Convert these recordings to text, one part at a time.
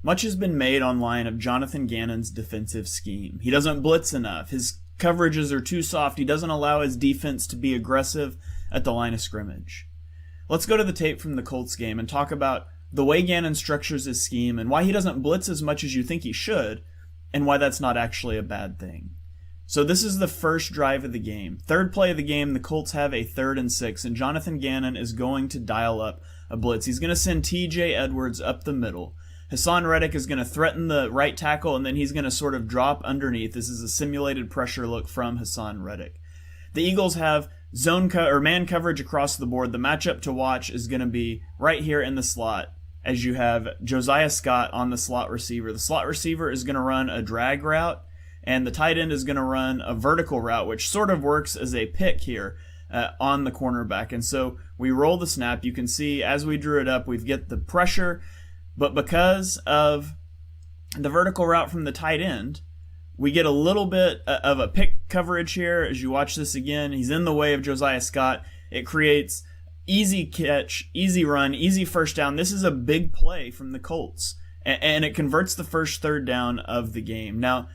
Much has been made online of Jonathan Gannon's defensive scheme. He doesn't blitz enough. His coverages are too soft. He doesn't allow his defense to be aggressive at the line of scrimmage. Let's go to the tape from the Colts game and talk about the way Gannon structures his scheme and why he doesn't blitz as much as you think he should, and why that's not actually a bad thing. So this is the first drive of the game. Third play of the game, the Colts have a 3rd and 6, and Jonathan Gannon is going to dial up a blitz. He's going to send TJ Edwards up the middle. Hassan Reddick is going to threaten the right tackle, and then he's going to sort of drop underneath. This is a simulated pressure look from Hassan Reddick. The Eagles have man coverage across the board. The matchup to watch is going to be right here in the slot, as you have Josiah Scott on the slot receiver. The slot receiver is going to run a drag route, and the tight end is going to run a vertical route, which sort of works as a pick here on the cornerback. And so we roll the snap. You can see as we drew it up, we get the pressure, but because of the vertical route from the tight end, we get a little bit of a pick coverage here. As you watch this again, he's in the way of Josiah Scott. It creates easy catch, easy run, easy first down. This is a big play from the Colts, and it converts the first 3rd down of the game. Now,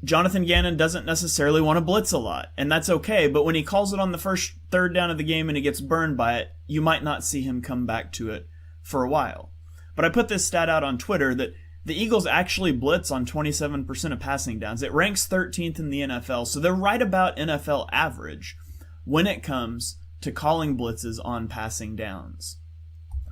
Jonathan Gannon doesn't necessarily want to blitz a lot, and that's okay, but when he calls it on the first 3rd down of the game and he gets burned by it, you might not see him come back to it for a while. But I put this stat out on Twitter that the Eagles actually blitz on 27% of passing downs. It ranks 13th in the NFL, so they're right about NFL average when it comes to calling blitzes on passing downs.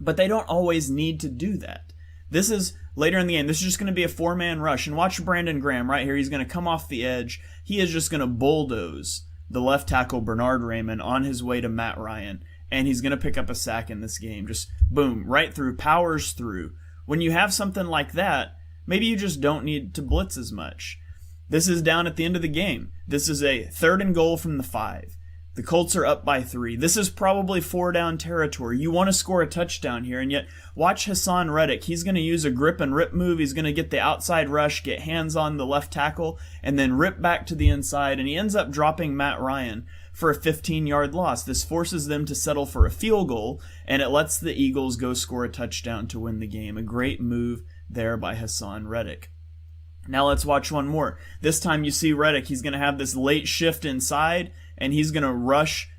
But they don't always need to do that. This is later in the game. This is just going to be a 4-man rush. And watch Brandon Graham right here. He's going to come off the edge. He is just going to bulldoze the left tackle Bernard Raymond on his way to Matt Ryan. And he's going to pick up a sack in this game. Just boom, right through, powers through. When you have something like that, maybe you just don't need to blitz as much. This is down at the end of the game. This is a 3rd and goal from the 5. The Colts are up by 3. This is probably 4-down territory. You want to score a touchdown here, and yet watch Hassan Reddick. He's going to use a grip and rip move. He's going to get the outside rush, get hands on the left tackle, and then rip back to the inside, and he ends up dropping Matt Ryan for a 15-yard loss. This forces them to settle for a field goal, and it lets the Eagles go score a touchdown to win the game. A great move there by Hassan Reddick. Now let's watch one more. This time you see Reddick. He's going to have this late shift inside, and he's going to rush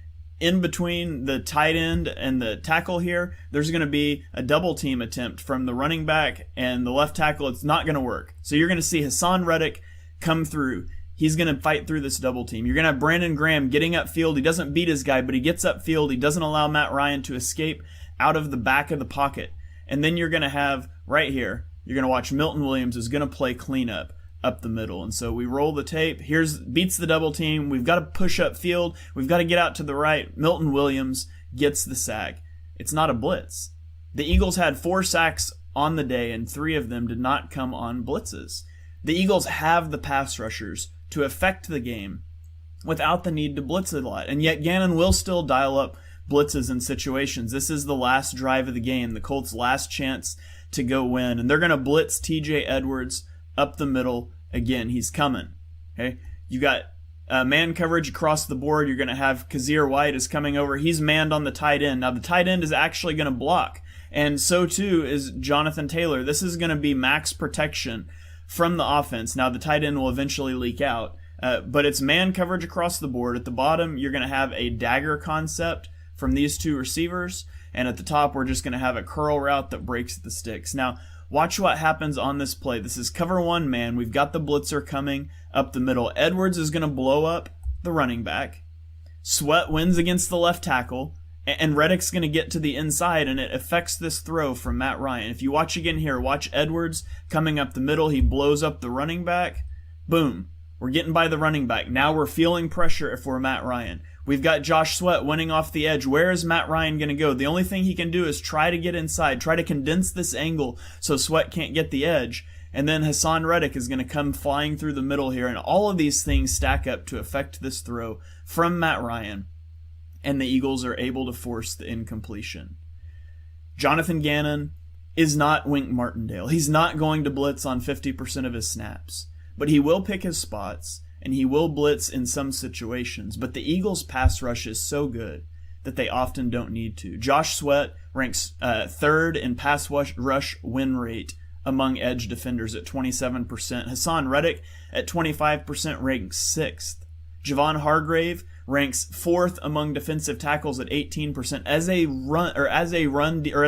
in between the tight end and the tackle here. There's going to be a double team attempt from the running back and the left tackle. It's not going to work. So you're going to see Hassan Reddick come through. He's going to fight through this double team. You're going to have Brandon Graham getting upfield. He doesn't beat his guy, but he gets upfield. He doesn't allow Matt Ryan to escape out of the back of the pocket. And then you're going to have right here, you're going to watch Milton Williams is going to play cleanup up the middle. And so we roll the tape. Beats the double team. We've got to push up field. We've got to get out to the right. Milton Williams gets the sack. It's not a blitz. The Eagles had 4 sacks on the day, and 3 of them did not come on blitzes. The Eagles have the pass rushers to affect the game without the need to blitz a lot. And yet Gannon will still dial up blitzes in situations. This is the last drive of the game, the Colts' last chance to go win. And they're going to blitz TJ Edwards up the middle. Again, he's coming. Okay, you got man coverage across the board. You're going to have Kazir White is coming over. He's manned on the tight end. Now the tight end is actually going to block, and so too is Jonathan Taylor. This is going to be max protection from the offense. Now the tight end will eventually leak out, but it's man coverage across the board. At the bottom, you're going to have a dagger concept from these 2 receivers, and at the top, we're just going to have a curl route that breaks the sticks. Now, watch what happens on this play. This is cover 1 man. We've got the blitzer coming up the middle. Edwards is going to blow up the running back. Sweat wins against the left tackle, and Reddick's going to get to the inside, and it affects this throw from Matt Ryan. If you watch again here, watch Edwards coming up the middle. He blows up the running back. Boom. We're getting by the running back. Now we're feeling pressure if we're Matt Ryan. We've got Josh Sweat winning off the edge. Where is Matt Ryan going to go? The only thing he can do is try to get inside, try to condense this angle so Sweat can't get the edge. And then Hassan Reddick is going to come flying through the middle here. And all of these things stack up to affect this throw from Matt Ryan. And the Eagles are able to force the incompletion. Jonathan Gannon is not Wink Martindale. He's not going to blitz on 50% of his snaps. But he will pick his spots, and he will blitz in some situations. But the Eagles' pass rush is so good that they often don't need to. Josh Sweat ranks 3rd in pass rush win rate among edge defenders at 27%. Hassan Reddick at 25% ranks 6th. Javon Hargrave ranks 4th among defensive tackles at 18%. As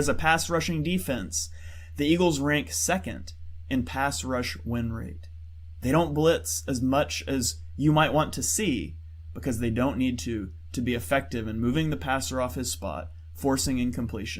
a pass rushing defense, the Eagles rank 2nd in pass rush win rate. They don't blitz as much as you might want to see because they don't need to be effective in moving the passer off his spot, forcing incompletion.